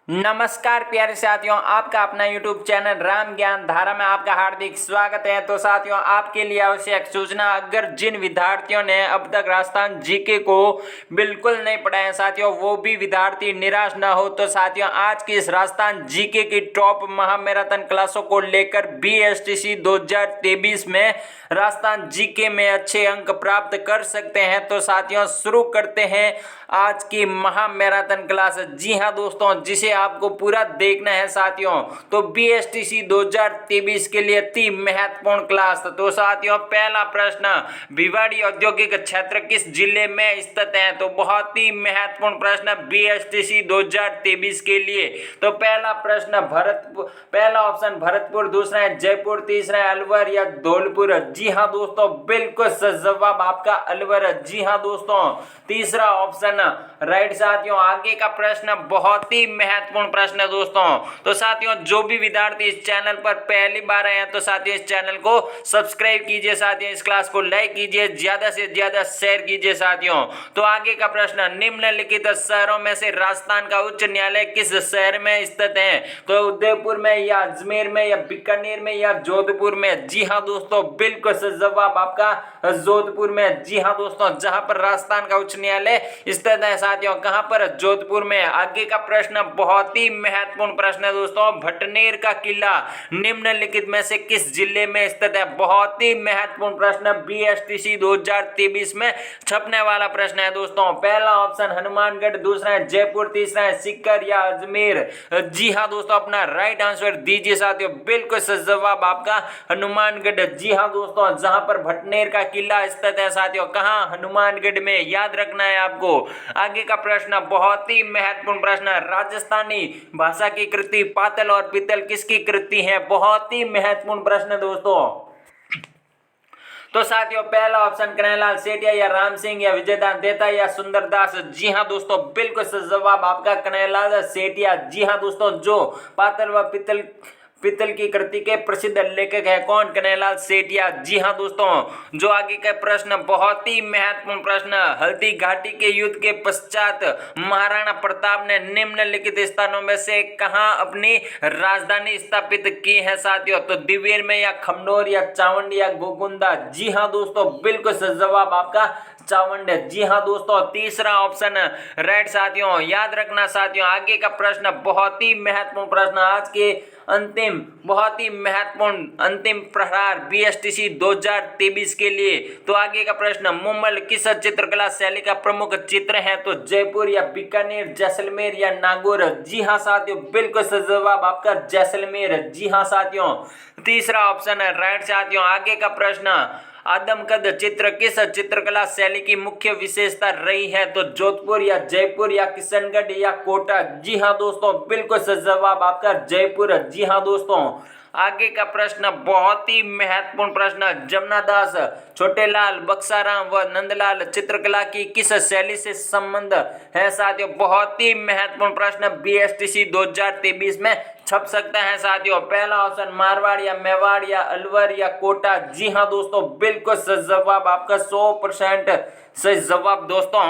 नमस्कार प्यारे साथियों, आपका अपना YouTube चैनल राम ज्ञान धारा में आपका हार्दिक स्वागत है। तो साथियों, आपके लिए आवश्यक सूचना, अगर जिन विद्यार्थियों ने अब तक राजस्थान जीके को बिल्कुल नहीं पढ़ा है साथियों, वो भी विद्यार्थी निराश ना हो। तो साथियों, आज की इस राजस्थान जीके की टॉप महामैराथन क्लासों को लेकर BSTC 2023 में राजस्थान जीके में अच्छे अंक प्राप्त कर सकते हैं। तो साथियों, शुरू करते हैं आज की महामैराथन क्लास। जी हाँ दोस्तों, जिसे आपको पूरा देखना है साथियों, तो BSTC 2023 के लिए अति महत्वपूर्ण क्लास। तो साथियों, पहला प्रश्न, भिवाड़ी औद्योगिक क्षेत्र किस जिले में स्थित है? तो बहुत ही महत्वपूर्ण प्रश्न BSTC 2023 के लिए। तो पहला प्रश्न भरतपुर, पहला ऑप्शन भरतपुर, दूसरा है जयपुर, तीसरा है अलवर या धौलपुर। जी हाँ दोस्तों, बिल्कुल सही जवाब आपका अलवर। जी हाँ दोस्तों, तीसरा ऑप्शन राइट। साथियों, आगे का प्रश्न बहुत ही महत्वपूर्ण प्रश्न है दोस्तों। तो साथियों, जो भी विद्यार्थी इस चैनल पर पहली बार आए हैं, तो साथियों इस चैनल को सब्सक्राइब कीजिए, साथियों इस क्लास को लाइक कीजिए, ज्यादा से ज्यादा शेयर कीजिए साथियों। तो आगे का प्रश्न, निम्नलिखित शहरों में से राजस्थान का उच्च न्यायालय किस शहर में स्थित है? तो उदयपुर में या अजमेर में या बीकानेर में या जोधपुर में? जी हाँ दोस्तों, बिल्कुल सही जवाब आपका जोधपुर में। जी हाँ दोस्तों, जहां पर राजस्थान का उच्च न्यायालय स्थित है साथियों, कहां पर? जोधपुर में। आगे का प्रश्न बहुत ही महत्वपूर्ण प्रश्न है दोस्तों, भटनेर का किला निम्नलिखित में से किस जिले में स्थित है? बहुत ही महत्वपूर्ण प्रश्न BSTC 2023 में छपने वाला प्रश्न है दोस्तों। पहला ऑप्शन हनुमानगढ़, दूसरा है जयपुर, तीसरा है सीकर या अजमेर। जी हाँ दोस्तों, अपना राइट आंसर दीजिए साथियों। बिल्कुल सही जवाब आपका हनुमानगढ़। जी हाँ दोस्तों, जहां पर भटनेर का किला स्थित है साथियों, कहां? हनुमानगढ़ में। याद रखना है आपको। आगे का प्रश्न बहुत ही महत्वपूर्ण प्रश्न, राजस्थानी भाषा की कृति पातल और पीतल किसकी कृति है? बहुत ही महत्वपूर्ण प्रश्न दोस्तों। तो साथियों, पहला ऑप्शन कन्हैयालाल सेठिया या राम सिंह या विजयदान देता या सुंदरदास। जी हाँ दोस्तों, बिल्कुल सही जवाब आपका कन्हैयालाल सेठिया। जी हाँ दोस्तों, जो पातल व पीतल की कृति के प्रसिद्ध लेखक है कौन? कन्हैयालाल सेठिया। जी हाँ दोस्तों, जो आगे का प्रश्न बहुत ही महत्वपूर्ण प्रश्न, हल्दी घाटी के युद्ध के पश्चात महाराणा प्रताप ने निम्नलिखित स्थानों में से कहां अपनी राजधानी स्थापित की है साथियों? तो दिवेर में या खमनोर या चावंड या गोकुंदा। जी हाँ दोस्तों, बिल्कुल सही जवाब आपका चावंड। जी हाँ दोस्तों, तीसरा ऑप्शन राइट साथियों। याद रखना साथियों, आगे का प्रश्न बहुत ही महत्वपूर्ण प्रश्न, आज के अंतिम बहुत ही महत्वपूर्ण अंतिम प्रहार BSTC 2023 के लिए। तो आगे का प्रश्न, मुम्बल किस चित्रकला शैली का प्रमुख चित्र है? तो जयपुर या बीकानेर, जैसलमेर या नागौर। जी हाँ साथियों, बिल्कुल सही जवाब आपका जैसलमेर। जी हाँ साथियों, तीसरा ऑप्शन है राइट साथियों। आगे का प्रश्न, आदमकद चित्र किस चित्रकला शैली की मुख्य विशेषता रही है? तो जोधपुर या जयपुर या किशनगढ़ या कोटा। जी हाँ दोस्तों, बिल्कुल सही जवाब आपका जयपुर। जी हाँ दोस्तों, आगे का प्रश्न बहुत ही महत्वपूर्ण प्रश्न, जमुनादास, छोटेलाल, बक्साराम व नंदलाल चित्रकला की किस शैली से संबंध है साथियों? बहुत ही महत्वपूर्ण प्रश्न BSTC 2023 में छप सकता है साथियों। पहला ऑप्शन मारवाड़ या मेवाड़ या अलवर या कोटा। जी हाँ दोस्तों, बिल्कुल सही जवाब आपका 100% सही जवाब दोस्तों।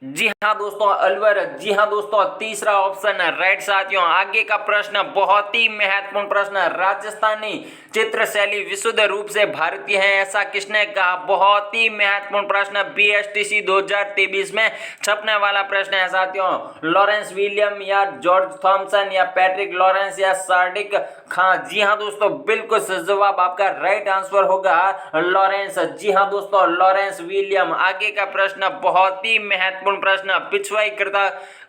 जी हाँ दोस्तों, अलवर। जी हाँ दोस्तों, तीसरा ऑप्शन है राइट साथियों। आगे का प्रश्न बहुत ही महत्वपूर्ण प्रश्न, राजस्थानी चित्र शैली विशुद्ध रूप से भारतीय है, ऐसा किसने कहा? बहुत ही महत्वपूर्ण प्रश्न BSTC 2023 में छपने वाला प्रश्न है साथियों। लॉरेंस विलियम या जॉर्ज थॉमसन या पैट्रिक लॉरेंस या सार्डिक खां। जी हाँ दोस्तों, बिल्कुल सही जवाब आपका राइट आंसर होगा लॉरेंस। जी हाँ दोस्तों, लॉरेंस विलियम। आगे का प्रश्न बहुत ही महत्वपूर्ण प्रश्न, पिछवाई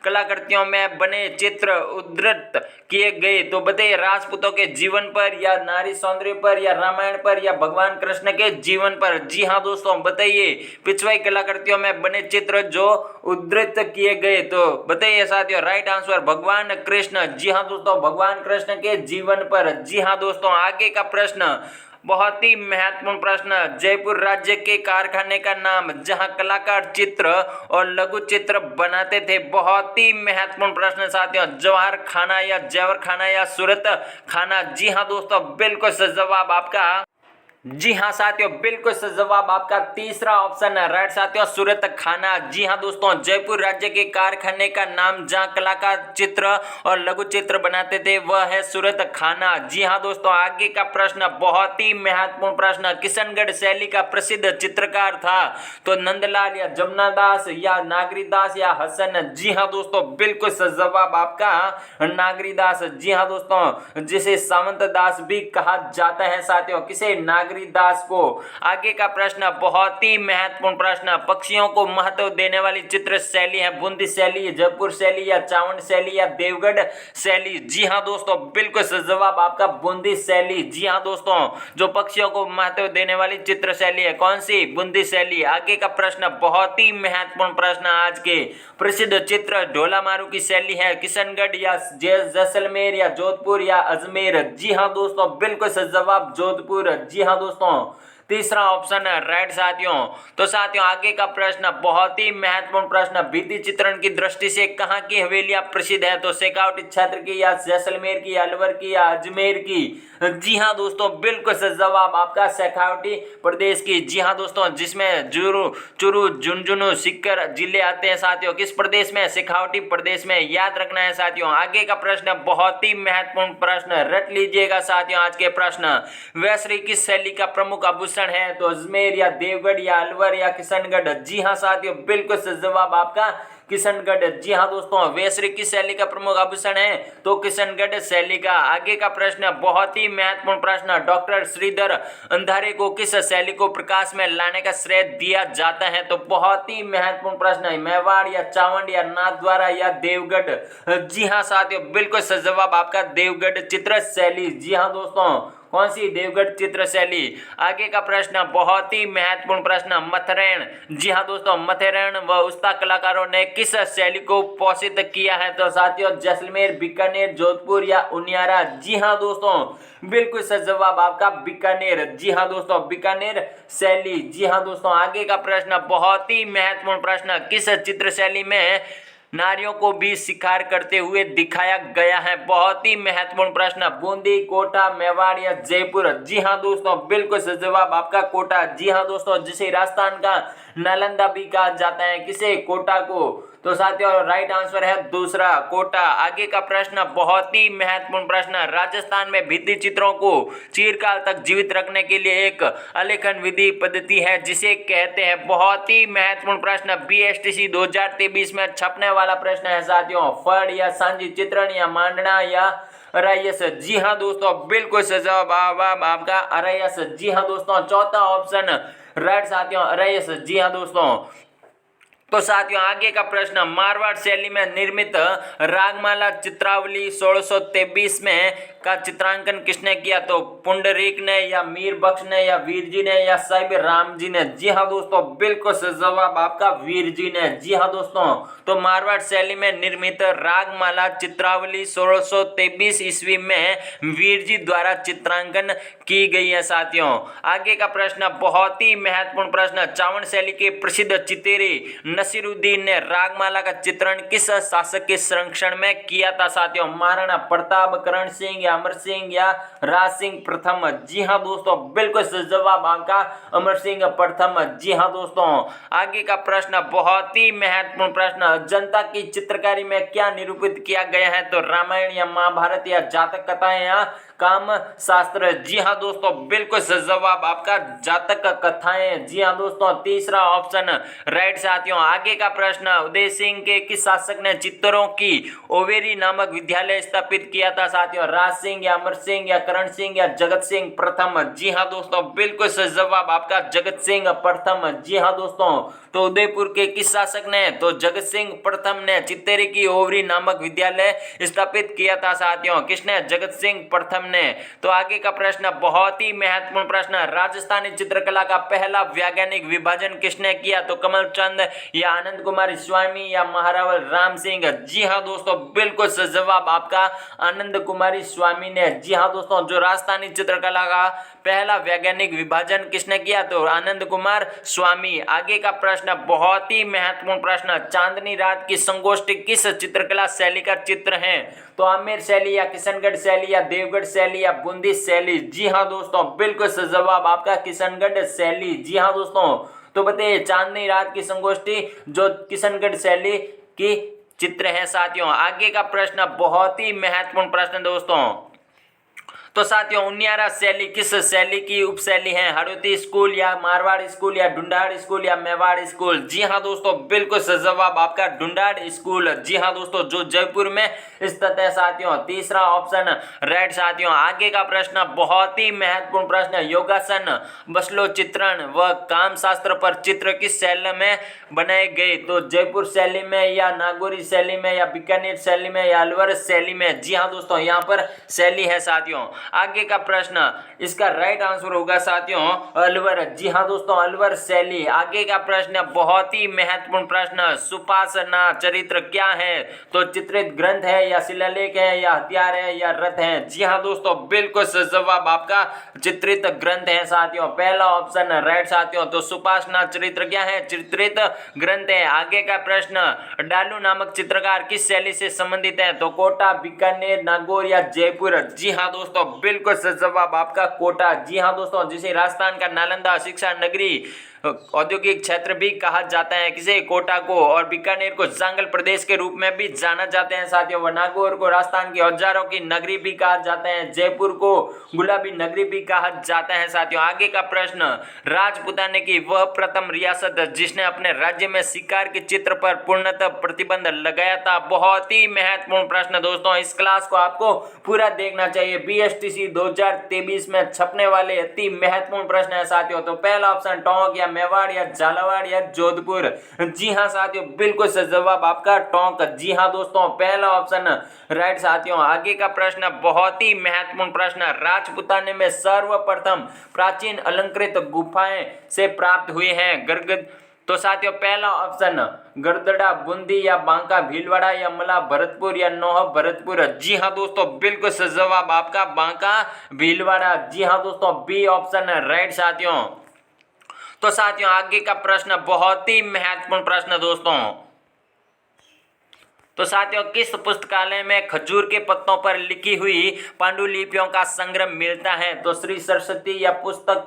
कलाकृतियों में बने चित्र उद्धृत किए गए, तो बताइए राजपूतों के जीवन पर या नारी सौंदर्य पर या रामायण पर या भगवान कृष्ण के जीवन पर? जी हाँ दोस्तों, बताइए पिछवाई कलाकृतियों में बने चित्र जो उद्धृत किए गए, तो बताइए साथियों राइट आंसर भगवान कृष्ण। जी हाँ दोस्तों, भगवान कृष्ण के जीवन पर। जी हाँ दोस्तों, आगे का प्रश्न बहुत ही महत्वपूर्ण प्रश्न, जयपुर राज्य के कारखाने का नाम जहां कलाकार चित्र और लघु चित्र बनाते थे। बहुत ही महत्वपूर्ण प्रश्न साथियों, जवाहर खाना या जवर खाना या सूरत खाना। जी हाँ दोस्तों, बिल्कुल सही जवाब आपका जी हाँ साथियों, बिल्कुल सही जवाब आपका तीसरा ऑप्शन है राइट साथियों, सूरत खाना। जी हाँ दोस्तों, जयपुर राज्य के कारखाने का नाम जहाँ कलाकार चित्र और लघु चित्र बनाते थे वह है सूरत खाना। जी हाँ दोस्तों, आगे का प्रश्न बहुत ही महत्वपूर्ण प्रश्न, किशनगढ़ शैली का प्रसिद्ध चित्रकार था तो नंदलाल या जमुना दास या नागरीदास या हसन। जी हाँ दोस्तों, बिल्कुल सही जवाब आपका नागरीदास। जी हाँ दोस्तों, जिसे सामंत दास भी कहा जाता है साथियों, किसे, नागरीदास को। आगे का प्रश्न बहुत ही महत्वपूर्ण प्रश्न, पक्षियों को महत्व देने वाली चित्र शैली है बूंदी शैली, जयपुर शैली या चावंड शैली या देवगढ़ शैली। जी हाँ दोस्तों, बिल्कुल सही जवाब आपका बूंदी शैली। जी हाँ दोस्तों, जो पक्षियों को महत्व देने वाली चित्र शैली है कौन सी, बूंदी शैली। आगे का प्रश्न बहुत ही महत्वपूर्ण प्रश्न, आज के प्रसिद्ध चित्र ढोला मारू की शैली है किशनगढ़ या जैसलमेर या जोधपुर या अजमेर। जी हाँ दोस्तों, बिल्कुल सही जवाब जोधपुर। जी हाँ दोस्तों, तीसरा ऑप्शन है राइट साथियों। तो साथियों, आगे का प्रश्न बहुत ही महत्वपूर्ण प्रश्न, भित्ति चित्रण की दृष्टि से कहाँ की हवेलियां प्रसिद्ध है तो शेखावटी क्षेत्र की या जैसलमेर की, अलवर की या अजमेर की। जी हाँ दोस्तों, बिल्कुल सही जवाब आपका शेखावटी प्रदेश की। जी हाँ दोस्तों, जिसमें चुरू झुंझुनू सीकर जिले आते हैं साथियों, किस प्रदेश में, शेखावटी प्रदेश में, याद रखना है साथियों। आगे का प्रश्न बहुत ही महत्वपूर्ण प्रश्न, रट लीजिएगा साथियों आज के प्रश्न, वैश्री किस शैली का प्रमुख आभूषण है तो अजमेर या देवगढ़ या अलवर या किशनगढ़। जी हाँ साथियों, बिल्कुल सही जवाब आपका किशनगढ़। जी हाँ दोस्तों, वैश्री किस शैली का प्रमुख आभूषण है तो किशनगढ़ शैली का। आगे का प्रश्न बहुत ही महत्वपूर्ण प्रश्न, डॉक्टर श्रीधर अंधारे को किस शैली को प्रकाश में लाने का श्रेय दिया जाता है तो बहुत ही महत्वपूर्ण प्रश्न है, मेवाड़ या चावंड या नाथद्वारा या देवगढ़। जी हाँ साथियों, बिल्कुल सही जवाब आपका देवगढ़ चित्र शैली। जी हाँ दोस्तों, कौन सी, देवगढ़ चित्र शैली। आगे का प्रश्न बहुत ही महत्वपूर्ण प्रश्न, मथुरैन। जी हाँ दोस्तों, मथुरैन व उस्ता कलाकारों ने किस शैली को पोषित किया है तो साथियों जैसलमेर, बीकानेर, जोधपुर या उनियारा। जी हाँ दोस्तों, बिल्कुल सही जवाब आपका बीकानेर। जी हाँ दोस्तों, बीकानेर शैली। जी हाँ दोस्तों, आगे का प्रश्न बहुत ही महत्वपूर्ण प्रश्न, किस चित्र शैली में नारियों को भी शिकार करते हुए दिखाया गया है। बहुत ही महत्वपूर्ण प्रश्न, बूंदी, कोटा, मेवाड़ या जयपुर। जी हाँ दोस्तों, बिल्कुल सही जवाब आपका कोटा। जी हाँ दोस्तों, जिसे राजस्थान का नालंदा भी कहा जाता है, किसे, कोटा को। तो साथियों राइट आंसर है दूसरा, कोटा। आगे का प्रश्न बहुत ही महत्वपूर्ण प्रश्न, राजस्थान में भित्ति चित्रों को चिरकाल तक जीवित रखने के लिए एक आलेखन विधि पद्धति है जिसे कहते हैं। बहुत ही महत्वपूर्ण प्रश्न, बीएसटीसी 2023 में छपने वाला प्रश्न है साथियों, फड़ या सांझी चित्रण या मांडना या अरायस। जी हाँ दोस्तों, बिल्कुल सही जवाब आपका अरायस। जी हाँ दोस्तों, चौथा ऑप्शन राइट साथियों, अरायस। जी हाँ दोस्तों, तो साथियों आगे का प्रश्न, मारवाड़ शैली में निर्मित रागमाला चित्रावली 1623 में का चित्रांकन किसने किया तो पुंडरीक ने या मीर बख्श ने या वीर जी ने या साहिब राम जी ने। जी हाँ दोस्तों, बिल्कुल सही जवाब आपका वीर जी ने। जी हाँ दोस्तों, तो मारवाड़ शैली में निर्मित रागमाला चित्रावली 1623 ईस्वी में वीर जी द्वारा चित्रांकन की गई है साथियों। आगे का प्रश्न बहुत ही महत्वपूर्ण प्रश्न, चावंड शैली के प्रसिद्ध चितेरे नसीरुद्दीन ने रागमाला का चित्रण किस शासक के संरक्षण में किया था साथियों, महाराणा प्रताप, करण सिंह या अमर सिंह या राज सिंह प्रथम। जी हाँ दोस्तों, बिल्कुल सही जवाब आपका अमर सिंह प्रथम। जी हाँ दोस्तों, आगे का प्रश्न बहुत ही महत्वपूर्ण प्रश्न, जनता की चित्रकारी में क्या निरूपित किया गया है तो रामायण या महाभारत या जातक कथाएं या काम शास्त्र। जी हाँ दोस्तों, बिल्कुल सही जवाब आपका जातक कथाएं। जी हाँ दोस्तों, तीसरा ऑप्शन राइट साथियों। आगे का प्रश्न, उदय सिंह के किस शासक ने चित्तौरों की ओवेरी नामक विद्यालय स्थापित किया था साथियों, राज सिंह या अमर सिंह या करण सिंह या जगत सिंह प्रथम। जी हाँ दोस्तों, बिल्कुल सही जवाब आपका जगत सिंह प्रथम। जी हाँ दोस्तों, तो उदयपुर के किस शासक ने तो जगत सिंह प्रथम ने चित्तेरी की ओवरी नामक विद्यालय स्थापित किया था साथियों, किसने, जगत सिंह प्रथम ने। तो आगे का प्रश्न बहुत ही महत्वपूर्ण प्रश्न, राजस्थानी चित्रकला का पहला वैज्ञानिक विभाजन किसने किया तो कमल चंद या आनंद कुमार स्वामी या महारावल राम सिंह। जी हाँ दोस्तों, बिल्कुल सही जवाब आपका आनंद कुमारी स्वामी ने। जी हाँ दोस्तों, जो राजस्थानी चित्रकला का पहला वैज्ञानिक विभाजन किसने किया तो आनंद कुमार स्वामी। आगे का प्रश्न बहुत ही महत्वपूर्ण प्रश्न, चांदनी रात की संगोष्ठी किस चित्रकला शैली का चित्र है तो आमेर शैली या किशनगढ़ शैली या देवगढ़ शैली या बूंदी शैली? जी हाँ दोस्तों, बिल्कुल सही जवाब आपका किशनगढ़ शैली। जी हाँ दोस्तों, तो बताइए चांदनी रात की संगोष्ठी जो किशनगढ़ शैली की चित्र है साथियों। आगे का प्रश्न बहुत ही महत्वपूर्ण प्रश्न दोस्तों। तो साथियों, उनियारा शैली किस शैली की उपशैली है? हड़ौती स्कूल या मारवाड़ स्कूल या ढूंढाड़ स्कूल या मेवाड़ स्कूल? जी हाँ दोस्तों, बिल्कुल सही जवाब आपका ढूंढाड़ स्कूल। जी हाँ दोस्तों, जो जयपुर में स्थित है साथियों। तीसरा ऑप्शन राइट साथियों। आगे का प्रश्न बहुत ही महत्वपूर्ण प्रश्न। योगासन, बसलो चित्रण व काम शास्त्र पर चित्र किस शैली में बनाए गए? तो जयपुर शैली में या नागौरी शैली में या बीकानेर शैली में या अलवर शैली में? जी हाँ दोस्तों, यहाँ पर शैली है साथियों। आगे का प्रश्न, इसका राइट आंसर होगा साथियों अलवर। जी हाँ दोस्तों, अलवर शैली। आगे का प्रश्न बहुत ही महत्वपूर्ण प्रश्न। सुपासना चरित्र क्या है? तो चित्रित ग्रंथ है या शिलालेख है या हथियार है या रथ है? जी हाँ दोस्तों, बिल्कुल सही जवाब आपका चित्रित ग्रंथ है साथियों। पहला ऑप्शन राइट साथियों। तो सुपासना चरित्र क्या है? चित्रित ग्रंथ है। आगे का प्रश्न, डालू नामक चित्रकार किस शैली से संबंधित है? तो कोटा, बीकानेर, नागौर या जयपुर? जी हाँ दोस्तों, बिल्कुल सही जवाब आपका कोटा। जी हाँ दोस्तों, जिसे राजस्थान का नालंदा शिक्षा नगरी औद्योगिक क्षेत्र भी कहा जाता है किसे? कोटा को। और बीकानेर को जंगल प्रदेश के रूप में भी जाना जाते हैं साथियों। व नागौर को राजस्थान की औजारों की नगरी भी कहा जाता है। जयपुर को गुलाबी नगरी भी कहा जाता है साथियों। आगे का प्रश्न, राजपूताने की वह प्रथम रियासत जिसने अपने राज्य में शिकार के चित्र पर पूर्णतः प्रतिबंध लगाया था? बहुत ही महत्वपूर्ण प्रश्न दोस्तों। इस क्लास को आपको पूरा देखना चाहिए। BSTC 2023 में छपने वाले अति महत्वपूर्ण प्रश्न है साथियों। तो पहला ऑप्शन टोंक या मेवाड़ या झालावाड़ या जोधपुर? जी हाँ साथियों, बिल्कुल सही जवाब आपका टोंक। जी हाँ दोस्तों, पहला ऑप्शन राइट साथियों। आगे का प्रश्न बहुत ही महत्वपूर्ण प्रश्न। राजपूताने में सर्वप्रथम प्राचीन अलंकृत गुफाएं से प्राप्त हुए हैं गर्गद? तो साथियों, पहला ऑप्शन गड़दड़ा बूंदी या बांका भीलवाड़ा या मला भरतपुर या नौह भरतपुर? जी हाँ दोस्तों, बिल्कुल सही जवाब आपका बांका भीलवाड़ा। जी हाँ दोस्तों, बी ऑप्शन राइट साथियों। तो साथियों, आगे का प्रश्न बहुत ही महत्वपूर्ण प्रश्न दोस्तों। तो साथियों, किस पुस्तकालय में खजूर के पत्तों पर लिखी हुई पांडुलिपियों का संग्रह मिलता है? तो श्री सरस्वती या पुस्तक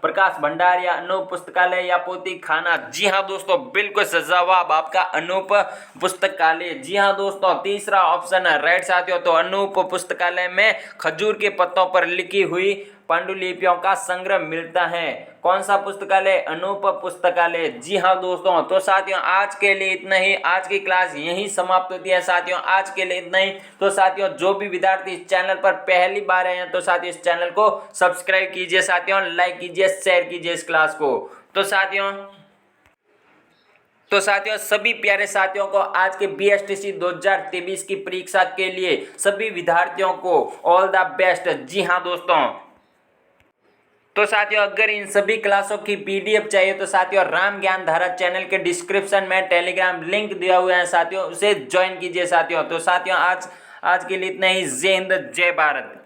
प्रकाश भंडार या अनूप पुस्तकालय या पोथी खाना? जी हाँ दोस्तों, बिल्कुल सही जवाब आपका अनूप पुस्तकालय। जी हाँ दोस्तों, तीसरा ऑप्शन राइट साथियों। तो अनूप पुस्तकालय में खजूर के पत्तों पर लिखी हुई पांडुलिपियों का संग्रह मिलता है। कौन सा पुस्तकालय? अनूप पुस्तकालय। जी हाँ दोस्तों, तो साथियों आज के लिए इतना ही। आज की क्लास यहीं समाप्त होती है साथियों। आज के लिए इतना ही। तो साथियों, जो भी विद्यार्थी इस चैनल पर पहली बार आए हैं तो साथियों इस चैनल को सब्सक्राइब कीजिए साथियों, लाइक कीजिए, शेयर कीजिए इस क्लास को। तो साथियों सभी प्यारे साथियों को आज के BSTC 2023 की परीक्षा के लिए सभी विद्यार्थियों को ऑल द बेस्ट। जी हाँ दोस्तों, तो साथियों अगर इन सभी क्लासों की PDF चाहिए तो साथियों राम ज्ञान धारा चैनल के डिस्क्रिप्शन में टेलीग्राम लिंक दिया हुआ है साथियों, उसे ज्वाइन कीजिए साथियों। तो साथियों आज के लिए इतना ही। जय हिंद, जय भारत।